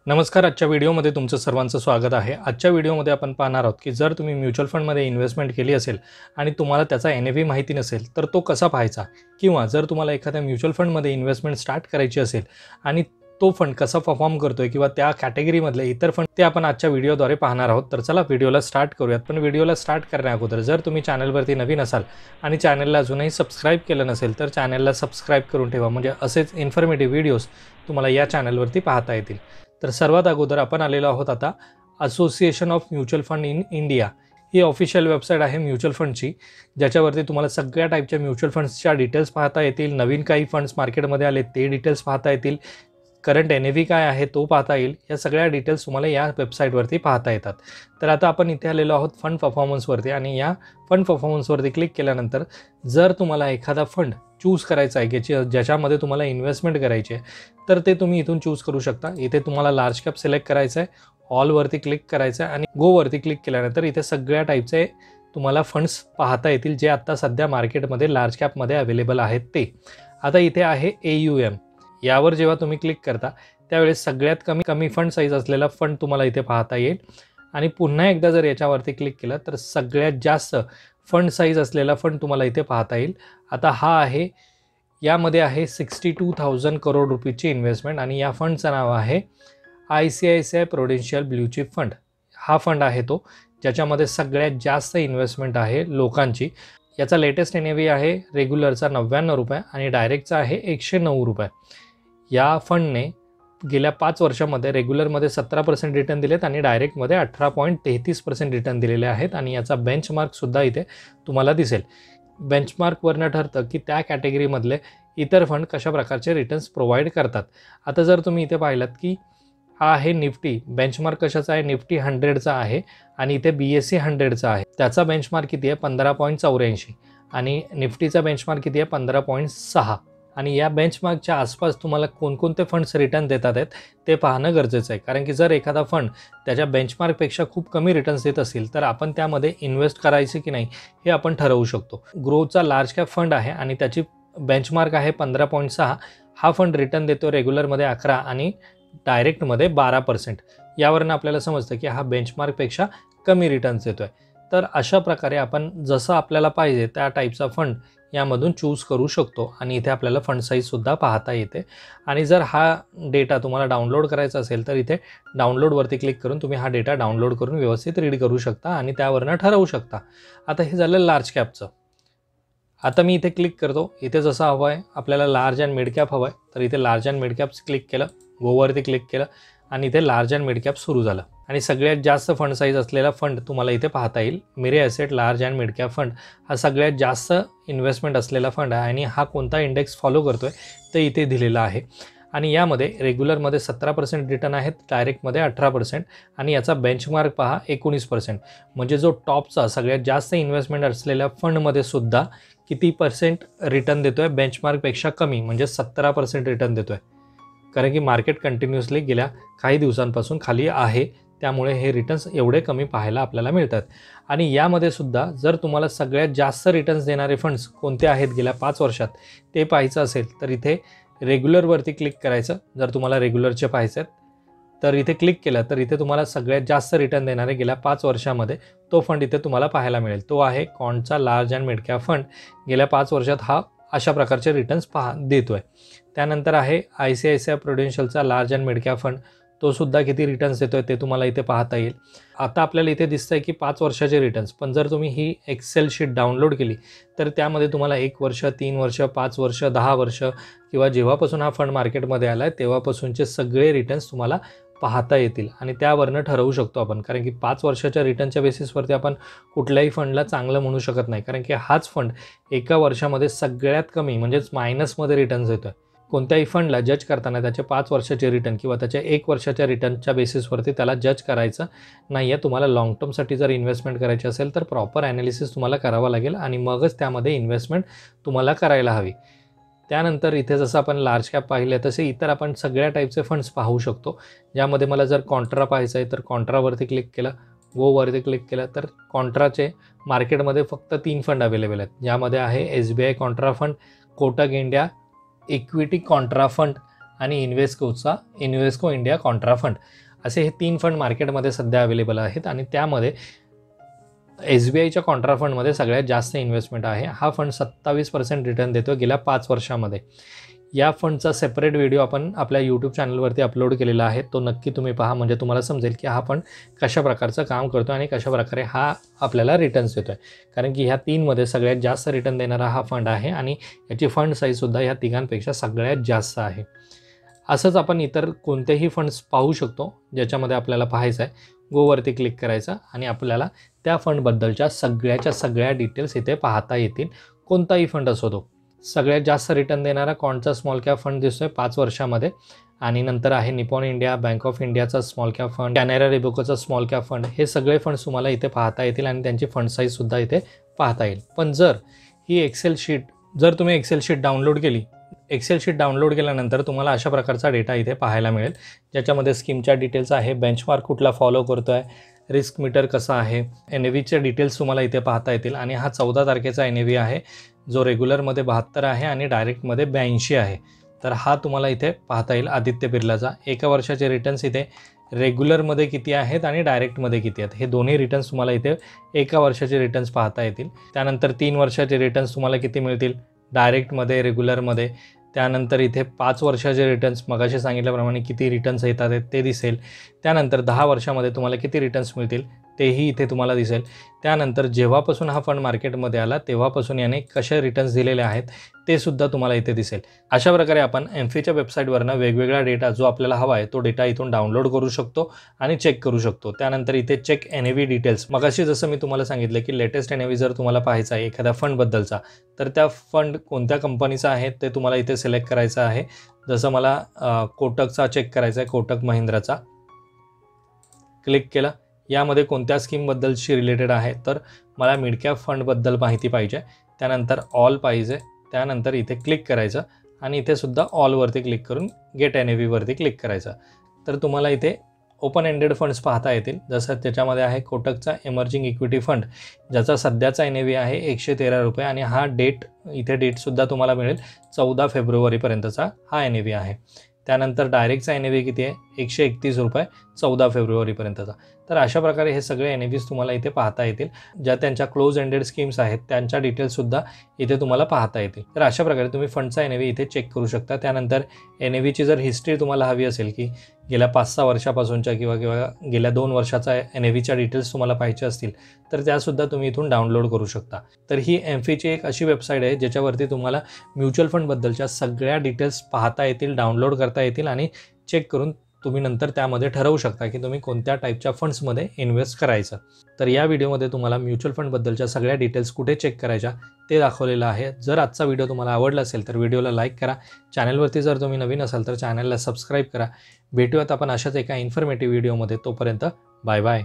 नमस्कार. आजच्या व्हिडिओमध्ये तुमचं सर्वांचं स्वागत आहे. आजच्या व्हिडिओमध्ये आपण पाहणार आहोत की जर तुम्ही म्युच्युअल फंडमध्ये इन्व्हेस्टमेंट केली असेल आणि तुम्हाला त्याचा NAV माहिती नसेल तर तो कसा पाहायचा, किंवा जर तुम्हाला एखाद्या म्युच्युअल फंडमध्ये इन्व्हेस्टमेंट स्टार्ट करायची असेल आणि तो फंड कसा परफॉर्म करतोय किंवा त्या कॅटेगरीमधले इतर फंड ते आपण आजच्या व्हिडिओद्वारे पाहणार आहोत. तर चला व्हिडिओला स्टार्ट करूयात. पण व्हिडिओला स्टार्ट करण्याअगोदर जर तुम्ही चॅनलवरती नवीन असाल आणि चॅनलला अजूनही सबस्क्राईब केलं नसेल तर चॅनलला सबस्क्राईब करून ठेवा, म्हणजे असेच इन्फॉर्मेटिव्ह व्हिडिओज तुम्हाला या चॅनलवरती पाहता येतील. तर सर्वात अगोदर आपण आलेलो आहोत आता association of mutual fund in India. He official website आहे म्युच्युअल फंडची, ज्याच्यावरती तुम्हाला सगळ्या टाईपच्या म्युच्युअल फंड्सच्या डिटेल्स पाहता येतील. नवीन काही फंड्स मार्केटमध्ये आले ते डिटेल्स पाहता येतील. करंट NAV काय आहे तो पाहता येईल. या सगळ्या डिटेल्स तुम्हाला या वेबसाईटवरती पाहता येतात. तर आता आपण इथे आलेलो आहोत फंड परफॉर्मन्सवरती, आणि या फंड परफॉर्मन्सवरती क्लिक केल्यानंतर जर तुम्हाला एखादा फंड चूज करायचा आहे ज्याच्यामध्ये तुम्हाला इन्व्हेस्टमेंट करायची आहे तर ते तुम्ही इथून चूज करू शकता. इथे तुम्हाला लार्ज कॅप सिलेक्ट करायचं आहे, ऑलवरती क्लिक करायचं आहे आणि गोवरती क्लिक केल्यानंतर इथे सगळ्या टाईपचे तुम्हाला फंड्स पाहता येतील जे आत्ता सध्या मार्केटमध्ये लार्ज कॅपमध्ये अवेलेबल आहेत ते. आता इथे आहे AUM. यावर जेव्हा तुम्ही क्लिक करता त्यावेळेस सगळ्यात कमी फंड साईज असलेला फंड तुम्हाला इथे पाहता येईल. आणि पुन्हा एकदा जर याच्यावरती क्लिक केलं तर सगळ्यात जास्त फंड साईज असलेला फंड तुम्हाला इथे पाहता येईल. आता हा आहे, यामध्ये आहे 62,000 करोड रुपीची इन्व्हेस्टमेंट, आणि या फंडचं नाव आहे ICICI Prudential blue chip fund. हा फंड आहे तो ज्याच्यामध्ये सगळ्यात जास्त इन्व्हेस्टमेंट आहे लोकांची. याचा लेटेस्ट NAV आहे रेग्युलरचा 99 रुपये आणि डायरेक्टचा आहे 109 रुपये. या फंडने गेल्या 5 वर्षामध्ये रेग्युलरमध्ये 17% रिटर्न दिलेत आणि डायरेक्टमध्ये 18.33% रिटर्न दिलेले आहेत. आणि याचा बेंचमार्कसुद्धा इथे तुम्हाला दिसेल. बेंचमार्कवरनं ठरतं की त्या कॅटेगरीमधले इतर फंड कशा प्रकारचे रिटर्न्स प्रोव्हाइड करतात. आता जर तुम्ही इथे पाहिलात की हा आहे निफ्टी. बेंचमार्क कशाचा आहे? निफ्टी 100चा आहे आणि इथे BSE 100चा आहे. त्याचा बेंचमार्क किती आहे? 15.84 आणि निफ्टीचा बेंचमार्क किती आहे? 15.6. आणि या बेंचमार्कच्या आसपास तुम्हाला कोणकोणते फंड्स रिटर्न देतात आहेत ते पाहणं गरजेचं आहे. कारण की जर एखादा फंड त्याच्या बेंचमार्कपेक्षा खूप कमी रिटर्न्स देत असेल तर आपण त्यामध्ये इन्व्हेस्ट करायचे की नाही हे आपण ठरवू शकतो. ग्रोचा लार्ज कॅप फंड आहे आणि त्याची बेंचमार्क आहे 15.6. हा फंड रिटर्न देतो रेग्युलरमध्ये 11 आणि डायरेक्टमध्ये 12%. यावरून आपल्याला समजतं की हा बेंचमार्कपेक्षा कमी रिटर्न्स देतो आहे. तर अशा प्रकारे आपण जसं आपल्याला पाहिजे त्या टाईपचा फंड यामधून चूज करू शकतो. आणि इथे आपल्याला फंड साईजसुद्धा पाहता येते. आणि जर हा डेटा तुम्हाला डाउनलोड करायचा असेल तर इथे डाउनलोडवरती क्लिक करून तुम्ही हा डेटा डाउनलोड करून व्यवस्थित रीड करू शकता आणि त्यावरनं ठरवू शकता. आता हे झालं लार्ज कॅपचं. आता मी इथे क्लिक करतो. इथे जसं हवं आहे आपल्याला लार्ज अँड मिड कॅप हवं आहे तर इथे large and mid caps click केलं, गोवरती क्लिक केलं आणि इथे लार्ज अँड मिड कॅप सुरू झालं. आणि सगळ्यात जास्त फंड साईज असलेला फंड तुम्हाला इथे पाहता येईल. Mirae asset large and mid cap fund हा सगळ्यात जास्त इन्व्हेस्टमेंट असलेला फंड आहे आणि हा कोणता इंडेक्स फॉलो करतोय ते इथे दिलेला आहे. आणि यामध्ये रेग्युलरमध्ये 17% रिटर्न आहेत, डायरेक्टमध्ये 18% आणि याचा बेंचमार्क पहा 19%. म्हणजे जो टॉपचा सगळ्यात जास्त इन्व्हेस्टमेंट असलेल्या फंडमध्ये सुद्धा किती % रिटर्न देतो आहे? बेंचमार्कपेक्षा कमी, म्हणजे 17% रिटर्न देतो आहे. कारण की मार्केट कंटिन्युअसली गेल्या काही दिवसांपासून खाली आहे, त्यामुळे हे रिटर्न्स एवढे कमी पाहायला आपल्याला मिळतात. आणि यामध्ये सुद्धा जर तुम्हाला सगळ्यात जास्त रिटर्न्स देणारे फंड्स कोणते आहेत गेल्या 5 वर्षात ते पाहायचं असेल तर इथे रेग्युलरवरती क्लिक करायचं. जर तुम्हाला रेग्युलरचे पाहायचे आहेत तर इथे क्लिक केलं तर इथे तुम्हाला सगळ्यात जास्त रिटर्न देणारे गेल्या 5 वर्षामध्ये तो फंड इथे तुम्हाला पाहायला मिळेल. तो आहे क्वांटचा large and mid cap fund. गेल्या 5 वर्षात हा अशा प्रकारचे रिटर्न्स देतो आहे. त्यानंतर आहे ICICI प्रुडेन्शियलचा large and mid cap fund. तो सुद्धा किती रिटर्न्स देतो आहे ते तुम्हाला इथे पाहता येईल. आता आपल्याला इथे दिसतं आहे की 5 वर्षाचे रिटर्न्स, पण जर तुम्ही ही एक्सेल शीट डाउनलोड केली तर त्यामध्ये तुम्हाला 1 वर्ष, 3 वर्ष, 5 वर्ष, 10 वर्ष किंवा जेव्हापासून हा फंड मार्केटमध्ये आला आहे तेव्हापासूनचे सगळे रिटर्न्स तुम्हाला पाहता येतील. आणि त्यावरनं ठरवू शकतो आपण, कारण की 5 वर्षाच्या रिटर्नच्या बेसिसवरती आपण कुठल्याही फंडला चांगलं म्हणू शकत नाही. कारण की हाच फंड एका वर्षामध्ये सगळ्यात कमी म्हणजेच मायनसमध्ये रिटर्न्स देतो आहे. कोणत्याही फंडला जज करताना त्याचे 5 वर्षाचे रिटर्न किंवा त्याच्या 1 वर्षाच्या रिटर्नच्या बेसिसवरती त्याला जज करायचं नाही आहे. तुम्हाला लाँग टर्मसाठी जर इन्व्हेस्टमेंट करायची असेल तर प्रॉपर ॲनालिसिस तुम्हाला करावा लागेल आणि मगच त्यामध्ये इन्व्हेस्टमेंट तुम्हाला करायला हवी. त्यानंतर इथे जसं आपण लार्ज कॅप पाहिले तसे इतर आपण सगळ्या टाईपचे फंड्स पाहू शकतो. ज्यामध्ये मला जर कॉन्ट्रा पाहायचं आहे तर कॉन्ट्रावरती क्लिक केलं, गोवरती क्लिक केलं तर कॉन्ट्राचे मार्केटमध्ये फक्त 3 फंड अवेलेबल आहेत. ज्यामध्ये आहे SBI Contra fund, Kotak India equity Contra fund आणि इन्व्हेस्को इंडिया कॉन्ट्रा फंड असे हे 3 फंड मार्केटमध्ये सध्या अवेलेबल आहेत आणि त्यामध्ये SBIच्या कॉन्ट्रा फंडमध्ये सगळ्यात जास्त इन्व्हेस्टमेंट आहे. हा फंड 27% रिटर्न देतो गेल्या 5 वर्षामध्ये. या फंडचा सेपरेट व्हिडिओ आपण आपल्या यूट्यूब चॅनलवरती अपलोड केलेला आहे. तो नक्की तुम्ही पहा, म्हणजे तुम्हाला समजेल की हा फंड कशा प्रकारचं काम करतो आणि कशा प्रकारे हा आपल्याला रिटर्न्स देतो आहे. कारण की ह्या 3मध्ये सगळ्यात जास्त रिटर्न देणारा हा फंड आहे आणि याची फंड साईजसुद्धा ह्या तिघांपेक्षा सगळ्यात जास्त आहे. असंच आपण इतर कोणतेही फंड्स पाहू शकतो ज्याच्यामध्ये आपल्याला पाहायचं आहे. गोवरती क्लिक करायचं आणि आपल्याला त्या फंडबद्दलच्या सगळ्या डिटेल्स इथे पाहता येतील. कोणताही फंड असो तो. सगळ्यात जास्त रिटर्न देणारा कॉन्टचा स्मॉल कॅप फंड दिसतोय 5 वर्षामध्ये आणि नंतर आहे निपॉन इंडिया, बँक ऑफ इंडियाचा स्मॉल कॅप फंड, कॅनरा रेबोकोचा स्मॉल कॅप फंड. हे सगळे फंड्स तुम्हाला इथे पाहता येतील आणि त्यांची फंड साईजसुद्धा इथे पाहता येईल. पण जर तुम्ही एक्सेल शीट डाउनलोड केली, एक्सेल शीट डाउनलोड केल्यानंतर तुम्हाला अशा प्रकारचा डेटा इथे पाहायला मिळेल, ज्याच्यामध्ये स्कीमच्या डिटेल्स आहे, बेंचमार्क कुठला फॉलो करतो आहे, रिस्क मीटर कसं आहे, NAVचे डिटेल्स तुम्हाला इथे पाहता येतील. आणि हा 14 तारखेचा NAV आहे, जो रेग्युलरमध्ये 72 आहे आणि डायरेक्टमध्ये 82 आहे. तर हा तुम्हाला इथे पाहता येईल आदित्य बिर्लाचा. 1 वर्षाचे रिटर्न्स इथे रेग्युलरमध्ये किती आहेत आणि डायरेक्टमध्ये किती आहेत, हे दोन्ही रिटर्न्स तुम्हाला इथे 1 वर्षाचे रिटर्न्स पाहता येतील. त्यानंतर 3 वर्षाचे रिटर्न्स तुम्हाला किती मिळतील डायरेक्टमध्ये, रेग्युलरमध्ये. त्यानंतर इथे 5 वर्षाचे रिटर्न्स मगाशी सांगितल्याप्रमाणे किती रिटर्न्स येतात ते दिसेल. त्यानंतर 10 वर्षामध्ये तुम्हाला किती रिटर्न्स मिळतील तेही इथे तुम्हाला दिसेल. त्यानंतर जेव्हापासून हा फंड मार्केटमध्ये आला तेव्हापासून याने कसे रिटर्न्स दिलेले आहेत ते सुद्धा तुम्हाला इथे दिसेल. अशा प्रकारे आपण एम्फीच्या वेबसाईटवरनं वेगवेगळा डेटा जो आपल्याला हवा आहे तो डेटा इथून डाउनलोड करू शकतो आणि चेक करू शकतो. त्यानंतर इथे चेक NAV डिटेल्स. मगाशी जसं मी तुम्हाला सांगितलं की लेटेस्ट NAV जर तुम्हाला पाहायचा आहे एखाद्या फंडबद्दलचा, तर त्या फंड कोणत्या कंपनीचा आहे ते तुम्हाला इथे सिलेक्ट करायचं आहे. जसं मला कोटकचा चेक करायचा आहे, कोटक महिंद्राचा. क्लिक केलं. यामध्ये कोणत्या स्कीमबद्दलशी रिलेटेड आहे, तर मला मिड कॅप फंडबद्दल माहिती पाहिजे. त्यानंतर ऑल पाहिजे. त्यानंतर इथे क्लिक करायचं आणि इथे सुद्धा ऑलवरती क्लिक करून गेट NAVवरती क्लिक करायचं. तर तुम्हाला इथे ओपन एंडेड फंड्स पाहता येतील. जसं त्याच्यामध्ये आहे कोटकचा इमर्जिंग इक्विटी फंड, ज्याचा सध्याचा NAV आहे ₹113 आणि हा इथे डेटसुद्धा तुम्हाला मिळेल 14 फेब्रुवारीपर्यंतचा हा NAV आहे. त्यानंतर डायरेक्टचा NAV किती आहे ₹131 14 फेब्रुवारीपर्यंतचा. तर अशा प्रकारे हे सगळे NAVs तुम्हाला इथे पाहता येतील. ज्या त्यांच्या क्लोज एंडेड स्कीम्स आहेत त्यांच्या डिटेल्ससुद्धा इथे तुम्हाला पाहता येतील. तर अशा प्रकारे तुम्ही फंडचा NAV इथे चेक करू शकता. त्यानंतर NAVची जर हिस्ट्री तुम्हाला हवी असेल की गेल्या 5-6 वर्षापासूनच्या किंवा गेल्या 2 वर्षाचा NAVच्या डिटेल्स तुम्हाला पाहिजे असतील तर त्यासुद्धा तुम्ही इथून डाउनलोड करू शकता. तर ही एम्फीची एक अशी वेबसाईट आहे ज्याच्यावरती तुम्हाला म्युच्युअल फंडबद्दलच्या सगळ्या डिटेल्स पाहता येतील, डाउनलोड करता येतील आणि चेक करून तुम्ही नंतर त्यामध्ये ठरवू शकता की तुम्ही कोणत्या टाईपच्या फंड्समध्ये इन्व्हेस्ट करायचं. तर या व्हिडिओमध्ये तुम्हाला म्युच्युअल फंडबद्दलच्या सगळ्या डिटेल्स कुठे चेक करायच्या ते दाखवलेलं आहे. जर आजचा व्हिडिओ तुम्हाला आवडला असेल तर व्हिडिओला लाईक करा. चॅनलवरती जर तुम्ही नवीन असाल तर चॅनलला सबस्क्राईब करा. भेटूयात आपण अशाच एका इन्फॉर्मेटिव्ह व्हिडिओमध्ये. तोपर्यंत बाय बाय.